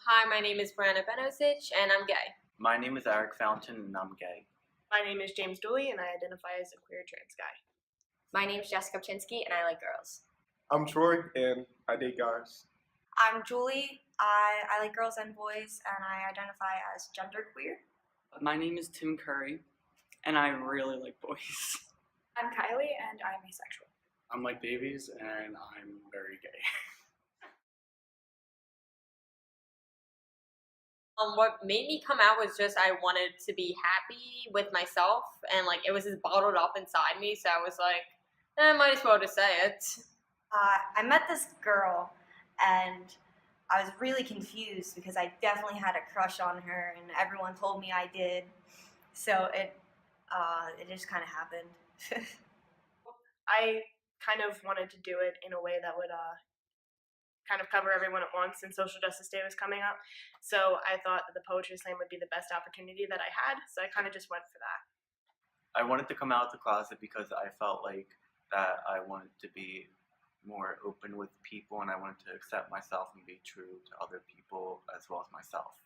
Hi, my name is Brianna Benosic, and I'm gay. My name is Eric Fountain, and I'm gay. My name is James Dooley, and I identify as a queer trans guy. My name is Jessica Pchinsky, and I like girls. I'm Troy, and I date guys. I'm Julie. I like girls and boys, and I identify as genderqueer. My name is Tim Curry, and I really like boys. I'm Kylie, and I'm asexual. I'm Mike Davies, and I'm very gay. What made me come out was just I wanted to be happy with myself, and like it was just bottled up inside me. So I was like, I might as well just say it. I met this girl, and I was really confused because I definitely had a crush on her, and everyone told me I did. So it just kind of happened. I kind of wanted to do it in a way that would kind of cover everyone at once, and Social Justice Day was coming up. So I thought that the Poetry Slam would be the best opportunity that I had, so I kind of just went for that. I wanted to come out of the closet because I felt like that I wanted to be more open with people, and I wanted to accept myself and be true to other people as well as myself.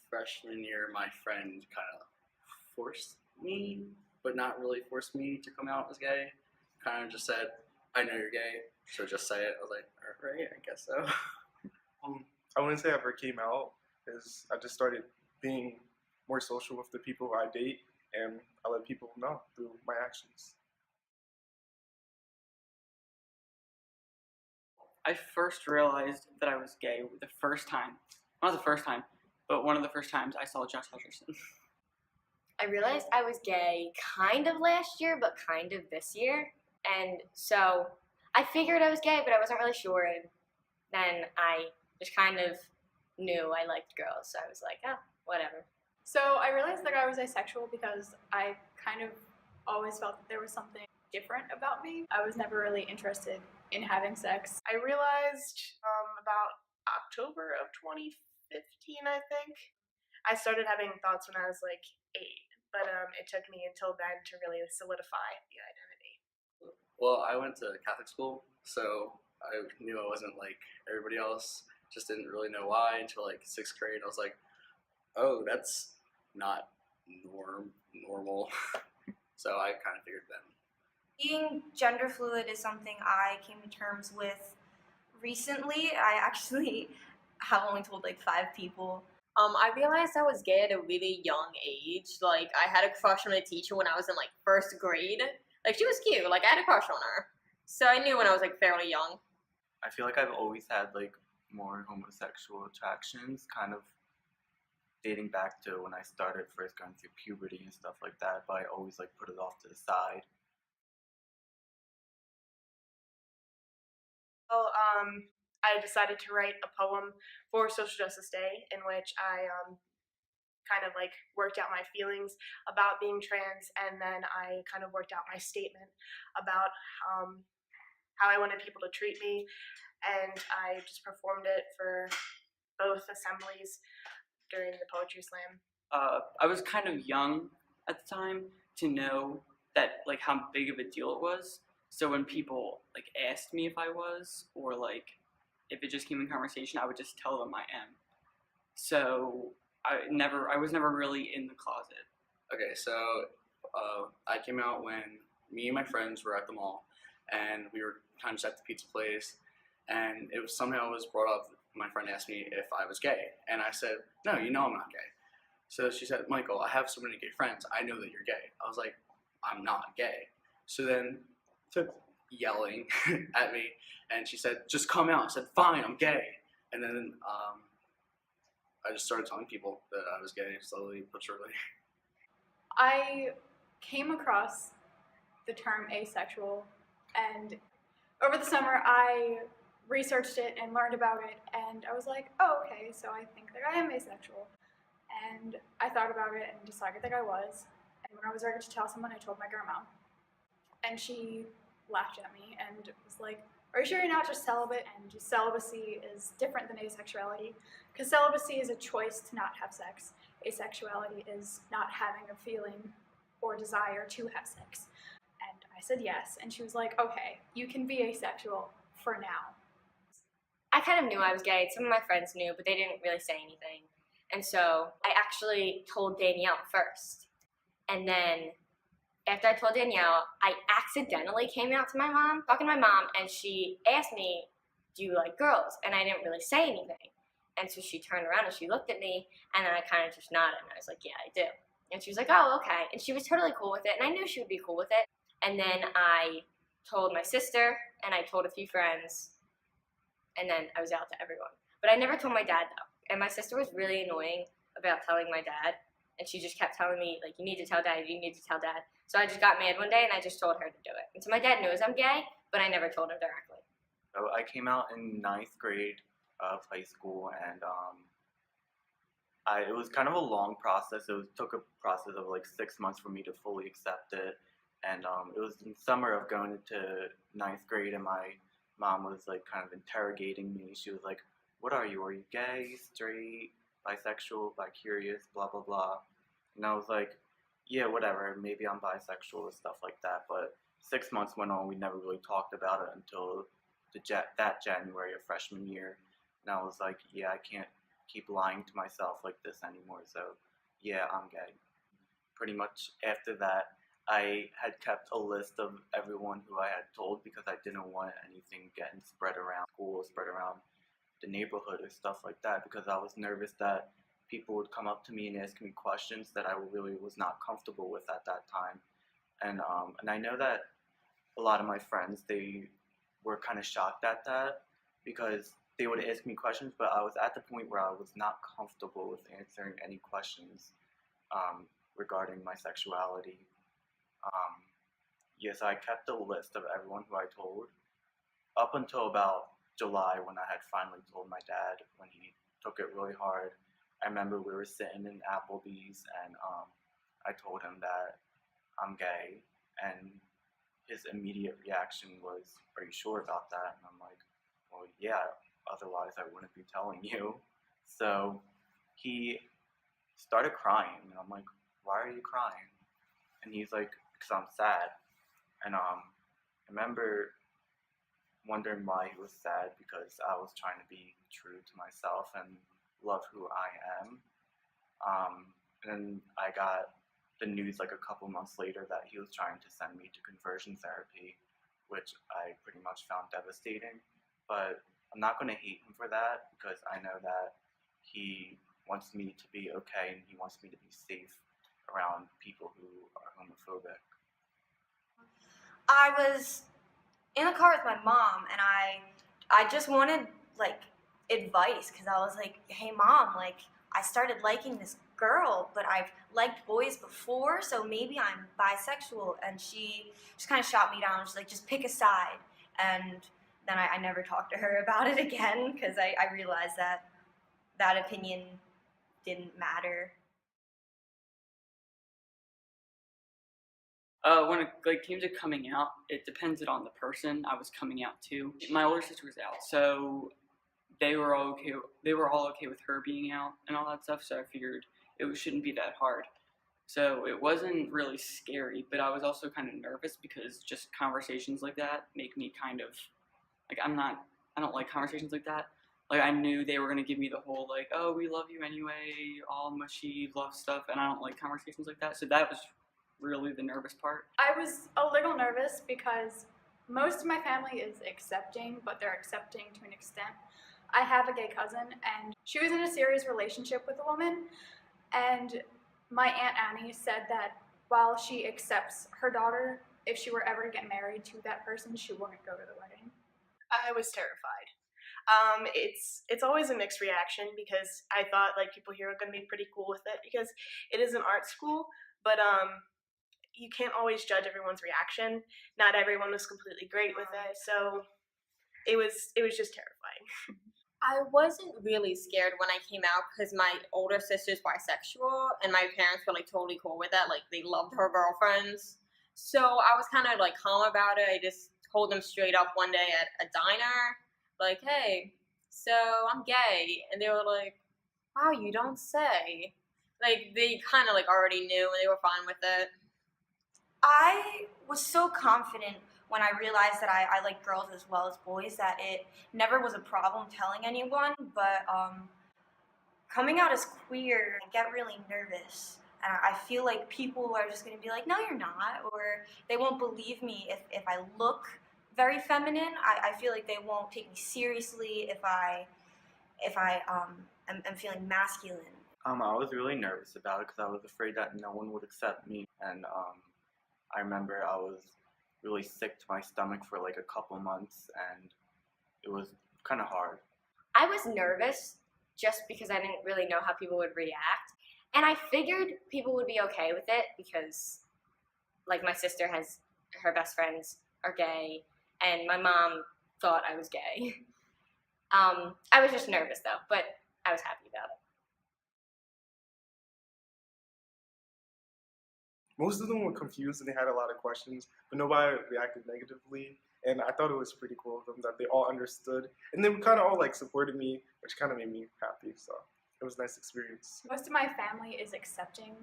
Freshman year, my friend kind of forced me, but not really forced me to come out as gay. Kind of just said, I know you're gay, so just say it. I was like, all right, I guess so. I wouldn't say I ever came out, because I just started being more social with the people I date, and I let people know through my actions. I first realized that I was gay the first time, not the first time, but one of the first times I saw Josh Hutcherson. I realized I was gay kind of last year, but kind of this year. And so I figured I was gay, but I wasn't really sure. And then I just kind of knew I liked girls, so I was like, oh, whatever. So I realized that I was asexual because I kind of always felt that there was something different about me. I was never really interested in having sex. I realized about October of 2015, I think. I started having thoughts when I was like 8, but it took me until then to really solidify the identity. Well, I went to Catholic school, so I knew I wasn't like everybody else. Just didn't really know why until like 6th grade. I was like, oh, that's not normal. So I kind of figured then. Being gender fluid is something I came to terms with recently. I actually have only told like 5 people. I realized I was gay at a really young age. Like I had a crush on a teacher when I was in like 1st grade. Like she was cute. Like I had a crush on her. So I knew when I was like fairly young. I feel like I've always had like more homosexual attractions, kind of dating back to when I started first going through puberty and stuff like that, but I always like put it off to the side. Well, I decided to write a poem for Social Justice Day in which I kind of like worked out my feelings about being trans, and then I kind of worked out my statement about how I wanted people to treat me, and I just performed it for both assemblies during the Poetry Slam. I was kind of young at the time to know that like how big of a deal it was. So when people like asked me if I was, or like if it just came in conversation, I would just tell them I am. So I was never really in the closet. Okay, so I came out when me and my friends were at the mall, and we were kind of just at the pizza place, and it was somehow was brought up. My friend asked me if I was gay, and I said, no, you know I'm not gay. So she said, Michael, I have so many gay friends. I know that you're gay. I was like, I'm not gay. So then took yelling at me, and she said, just come out. I said, fine, I'm gay. And then I just started telling people that I was gay slowly but surely. I came across the term asexual, and over the summer I researched it and learned about it, and I was like, oh, okay, so I think that I am asexual. And I thought about it and decided that I was. And when I was ready to tell someone, I told my grandma. And she laughed at me and was like, are you sure you're not just celibate? And just celibacy is different than asexuality, because celibacy is a choice to not have sex. Asexuality is not having a feeling or desire to have sex. And I said yes, and she was like, okay, you can be asexual for now. I kind of knew I was gay. Some of my friends knew, but they didn't really say anything. And so I actually told Danielle first. And then after I told Danielle, I accidentally came out to my mom, talking to my mom, and she asked me, do you like girls? And I didn't really say anything. And so she turned around and she looked at me, and then I kind of just nodded, and I was like, yeah, I do. And she was like, oh, okay. And she was totally cool with it, and I knew she would be cool with it. And then I told my sister, and I told a few friends, and then I was out to everyone. But I never told my dad, though. And my sister was really annoying about telling my dad, and she just kept telling me, like, you need to tell dad, you need to tell dad. So I just got mad one day, and I just told her to do it. And so my dad knows I'm gay, but I never told him directly. So I came out in ninth grade of high school, and it was kind of a long process. Took a process of like 6 months for me to fully accept it. And it was in summer of going into ninth grade, and my mom was like kind of interrogating me. She was like, what are you? Are you gay, straight, bisexual, bi-curious, blah, blah, blah. And I was like, yeah, whatever, maybe I'm bisexual and stuff like that. But 6 months went on, we never really talked about it until that January of freshman year. And I was like, yeah, I can't keep lying to myself like this anymore. So yeah, I'm gay. Pretty much after that, I had kept a list of everyone who I had told because I didn't want anything getting spread around school, spread around the neighborhood or stuff like that, because I was nervous that people would come up to me and ask me questions that I really was not comfortable with at that time. And I know that a lot of my friends, they were kind of shocked at that because they would ask me questions, but I was at the point where I was not comfortable with answering any questions regarding my sexuality. Yes, I kept a list of everyone who I told up until about July when I had finally told my dad, when he took it really hard. I remember we were sitting in Applebee's, and I told him that I'm gay, and his immediate reaction was, are you sure about that? And I'm like, well, yeah, otherwise I wouldn't be telling you. So he started crying, and I'm like, why are you crying? And he's like, because I'm sad. And I remember wondering why he was sad, because I was trying to be true to myself and love who I am. And then I got the news like a couple months later that he was trying to send me to conversion therapy, which I pretty much found devastating. But I'm not going to hate him for that, because I know that he wants me to be okay and he wants me to be safe around people who are homophobic. I was in the car with my mom, and I just wanted like advice, because I was like, hey mom, like I started liking this girl, but I've liked boys before, so maybe I'm bisexual. And she just kind of shot me down. She's like, just pick a side. And then I never talked to her about it again, because I realized that that opinion didn't matter. When it like came to coming out, it depended on the person I was coming out to. My older sister was out, so they were all okay. They were all okay with her being out and all that stuff. So I figured it shouldn't be that hard. So it wasn't really scary, but I was also kind of nervous because just conversations like that make me kind of like I don't like conversations like that. Like I knew they were gonna give me the whole like, oh, we love you anyway, all mushy love stuff, and I don't like conversations like that. So that was really the nervous part. I was a little nervous because most of my family is accepting, but they're accepting to an extent. I have a gay cousin, and she was in a serious relationship with a woman, and my Aunt Annie said that while she accepts her daughter, if she were ever to get married to that person, she wouldn't go to the wedding. I was terrified. It's always a mixed reaction, because I thought like people here are going to be pretty cool with it because it is an art school, but you can't always judge everyone's reaction. Not everyone was completely great with it, so it was just terrifying. I wasn't really scared when I came out because my older sister's bisexual, and my parents were like totally cool with that. Like they loved her girlfriends, so I was kind of like calm about it. I just told them straight up one day at a diner, like, "Hey, so I'm gay," and they were like, "Wow, you don't say." Like they kind of like already knew, and they were fine with it. I was so confident when I realized that I like girls as well as boys, that it never was a problem telling anyone, but coming out as queer, I get really nervous. And I feel like people are just going to be like, no, you're not, or they won't believe me if I look very feminine. I feel like they won't take me seriously if I am feeling masculine. I was really nervous about it because I was afraid that no one would accept me, and I remember I was really sick to my stomach for like a couple months, and it was kind of hard. I was nervous just because I didn't really know how people would react. And I figured people would be okay with it because, like, my sister has her best friends are gay, and my mom thought I was gay. I was just nervous though, but I was happy about it. Most of them were confused and they had a lot of questions, but nobody reacted negatively. And I thought it was pretty cool of them that they all understood, and they kind of all like supported me, which kind of made me happy. So it was a nice experience. Most of my family is accepting,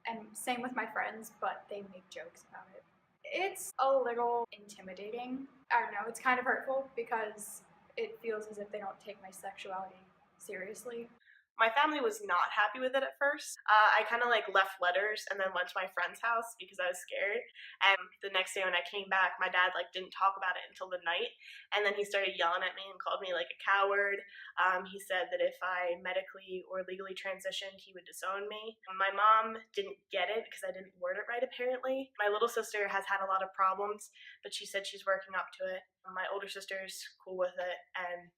and same with my friends, but they make jokes about it. It's a little intimidating. I don't know, it's kind of hurtful because it feels as if they don't take my sexuality seriously. My family was not happy with it at first. I kind of like left letters and then went to my friend's house because I was scared. And the next day when I came back, my dad like didn't talk about it until the night. And then he started yelling at me and called me like a coward. He said that if I medically or legally transitioned, he would disown me. My mom didn't get it because I didn't word it right apparently. My little sister has had a lot of problems, but she said she's working up to it. My older sister's cool with it, and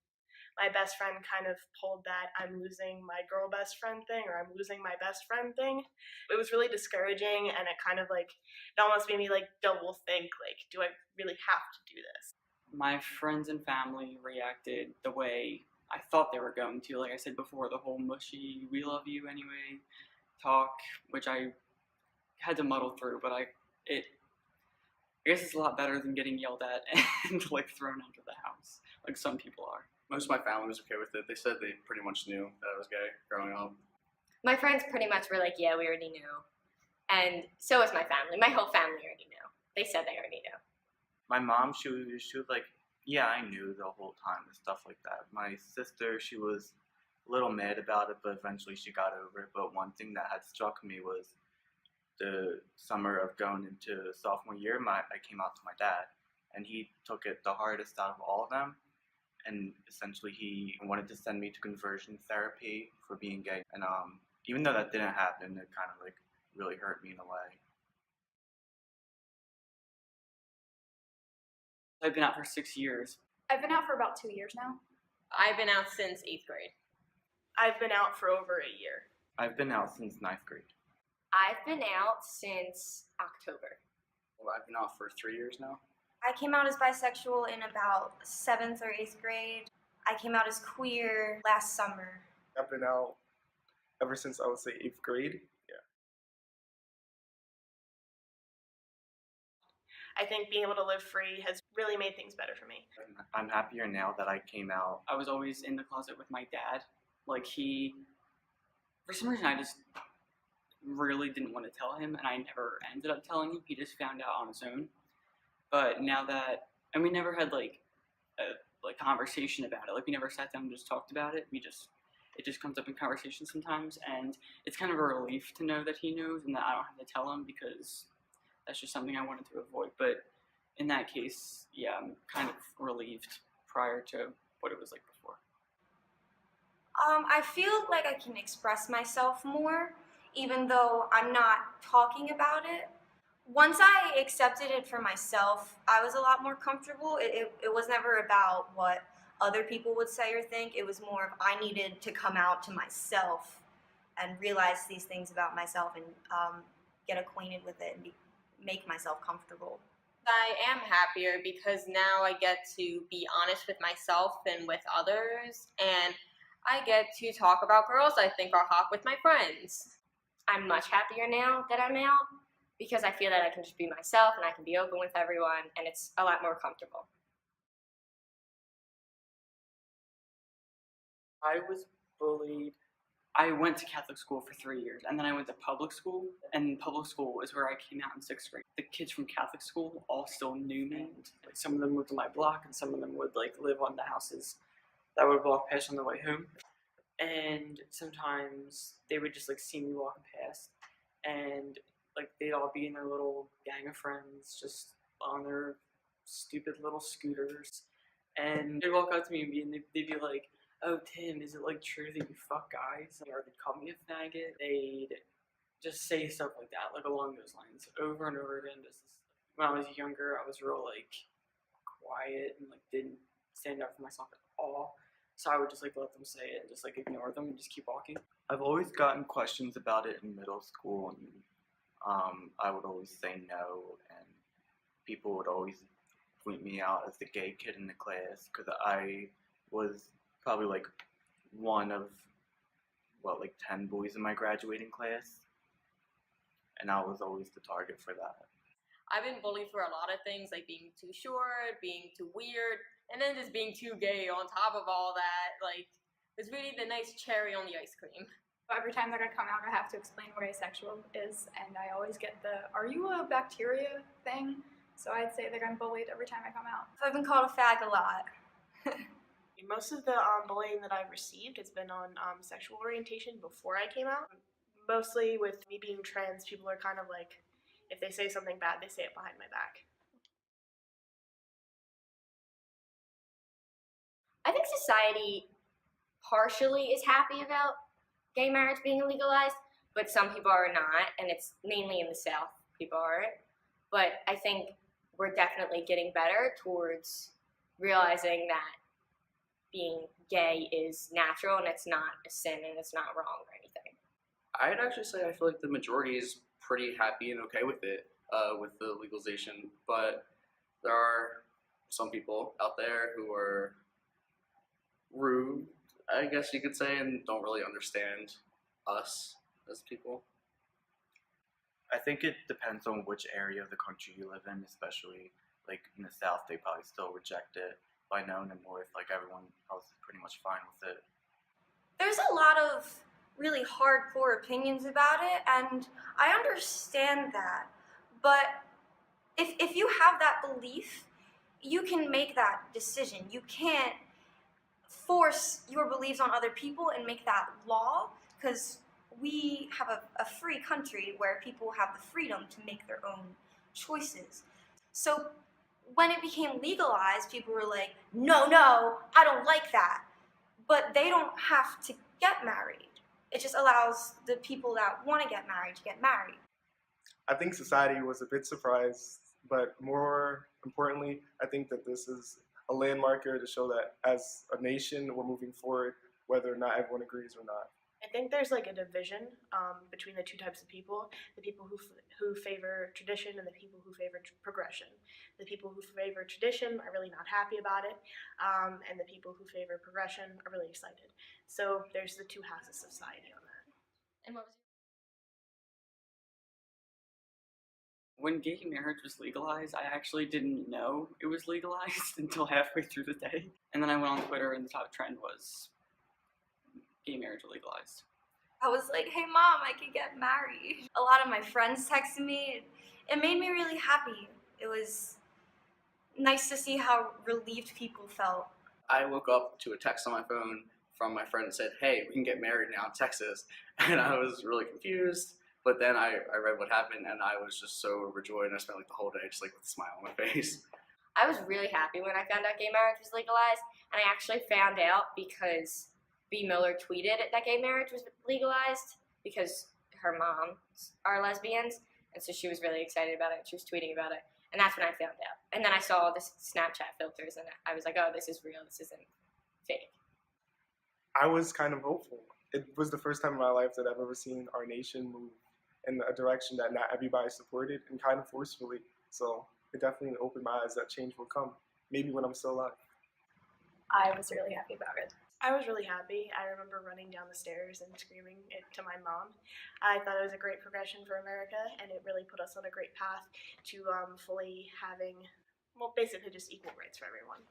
my best friend kind of pulled that I'm losing my girl best friend thing, or I'm losing my best friend thing. It was really discouraging, and it kind of like, it almost made me like double think, like, do I really have to do this? My friends and family reacted the way I thought they were going to. Like I said before, the whole mushy, we love you anyway talk, which I had to muddle through, but I guess it's a lot better than getting yelled at and like thrown out of the house, like some people are. Most of my family was okay with it. They said they pretty much knew that I was gay growing up. My friends pretty much were like, yeah, we already knew. And so was my family. My whole family already knew. They said they already knew. My mom, she was like, yeah, I knew the whole time and stuff like that. My sister, she was a little mad about it, but eventually she got over it. But one thing that had struck me was the summer of going into sophomore year, I came out to my dad, and he took it the hardest out of all of them. And essentially he wanted to send me to conversion therapy for being gay. And even though that didn't happen, it kind of like really hurt me in a way. I've been out for 6 years. I've been out for about 2 years now. I've been out since 8th grade. I've been out for over a year. I've been out since 9th grade. I've been out since October. Well, I've been out for 3 years now. I came out as bisexual in about 7th or 8th grade. I came out as queer last summer. I've been out ever since I would say 8th grade. Yeah. I think being able to live free has really made things better for me. I'm happier now that I came out. I was always in the closet with my dad. Like for some reason I just really didn't want to tell him, and I never ended up telling him. He just found out on his own. But now that, and we never had like a conversation about it. Like we never sat down and just talked about it. It just comes up in conversation sometimes, and it's kind of a relief to know that he knows and that I don't have to tell him, because that's just something I wanted to avoid. But in that case, yeah, I'm kind of relieved prior to what it was like before. I feel like I can express myself more, even though I'm not talking about it. Once I accepted it for myself, I was a lot more comfortable. It was never about what other people would say or think. It was more of I needed to come out to myself and realize these things about myself and get acquainted with it and make myself comfortable. I am happier because now I get to be honest with myself and with others, and I get to talk about girls I think are hot with my friends. I'm much happier now that I'm out because I feel that I can just be myself and I can be open with everyone, and it's a lot more comfortable. I was bullied I went to Catholic school for 3 years, and then I went to public school, and public school is where I came out in 6th grade. The kids from Catholic school all still knew me. Like, some of them lived on my block, and some of them would like live on the houses that I would walk past on the way home. And sometimes they would just like see me walking past, and like they'd all be in their little gang of friends, just on their stupid little scooters, and they'd walk up to me and they'd be like, "Oh, Tim, is it like true that you fuck guys?" Or they'd call me a faggot. They'd just say stuff like that, like along those lines, over and over again. Just when I was younger, I was real like quiet and like didn't stand up for myself at all. So I would just like let them say it and just like ignore them and just keep walking. I've always gotten questions about it in middle school, and I would always say no, and people would always point me out as the gay kid in the class because I was probably like one of like 10 boys in my graduating class, and I was always the target for that. I've been bullied for a lot of things, like being too short, being too weird, and then just being too gay on top of all that. Like, it's really the nice cherry on the ice cream. Every time that I come out, I have to explain what asexual is, and I always get the "Are you a bacteria?" thing. So I'd say that I'm bullied every time I come out. I've been called a fag a lot. Most of the bullying that I've received has been on sexual orientation before I came out. Mostly with me being trans, people are kind of like, if they say something bad, they say it behind my back. I think society partially is happy about gay marriage being legalized, but some people are not, and it's mainly in the South people aren't. But I think we're definitely getting better towards realizing that being gay is natural and it's not a sin and it's not wrong or anything. I'd actually say I feel like the majority is pretty happy and okay with it, with the legalization. But there are some people out there who are rude, I guess you could say, and don't really understand us as people. I think it depends on which area of the country you live in, especially like in the South, they probably still reject it. But I know in the North, like everyone else is pretty much fine with it. There's a lot of really hardcore opinions about it, and I understand that. But if you have that belief, you can make that decision. You can't force your beliefs on other people and make that law, because we have a free country where people have the freedom to make their own choices. So when it became legalized, people were like, no, I don't like that. But they don't have to get married. It just allows the people that want to get married. I think society was a bit surprised, but more importantly, I think that this is a landmarker to show that as a nation, we're moving forward, whether or not everyone agrees or not. I think there's like a division between the two types of people: the people who favor tradition and the people who favor progression. The people who favor tradition are really not happy about it, and the people who favor progression are really excited. So there's the two halves of society on that. And what was When gay marriage was legalized, I actually didn't know it was legalized until halfway through the day. And then I went on Twitter and the top trend was gay marriage legalized. I was like, hey mom, I could get married. A lot of my friends texted me. It made me really happy. It was nice to see how relieved people felt. I woke up to a text on my phone from my friend that said, "Hey, we can get married now in Texas," and I was really confused. But then I read what happened, and I was just so overjoyed, and I spent like the whole day just like with a smile on my face. I was really happy when I found out gay marriage was legalized, and I actually found out because B. Miller tweeted that gay marriage was legalized because her moms are lesbians, and so she was really excited about it. She was tweeting about it, and that's when I found out. And then I saw the Snapchat filters, and I was like, oh, this is real. This isn't fake. I was kind of hopeful. It was the first time in my life that I've ever seen our nation move in a direction that not everybody supported, and kind of forcefully. So it definitely opened my eyes that change will come, maybe when I'm still alive. I was really happy about it. I was really happy. I remember running down the stairs and screaming it to my mom. I thought it was a great progression for America, and it really put us on a great path to fully having, well, basically just equal rights for everyone.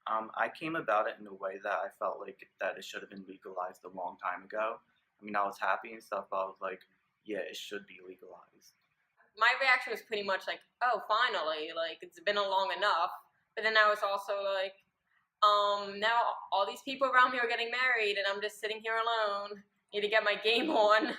I came about it in a way that I felt like that it should have been legalized a long time ago. I mean, I was happy and stuff, but I was like, yeah, it should be legalized. My reaction was pretty much like, oh, finally, like it's been long enough. But then I was also like, now all these people around me are getting married, and I'm just sitting here alone. Need to get my game on.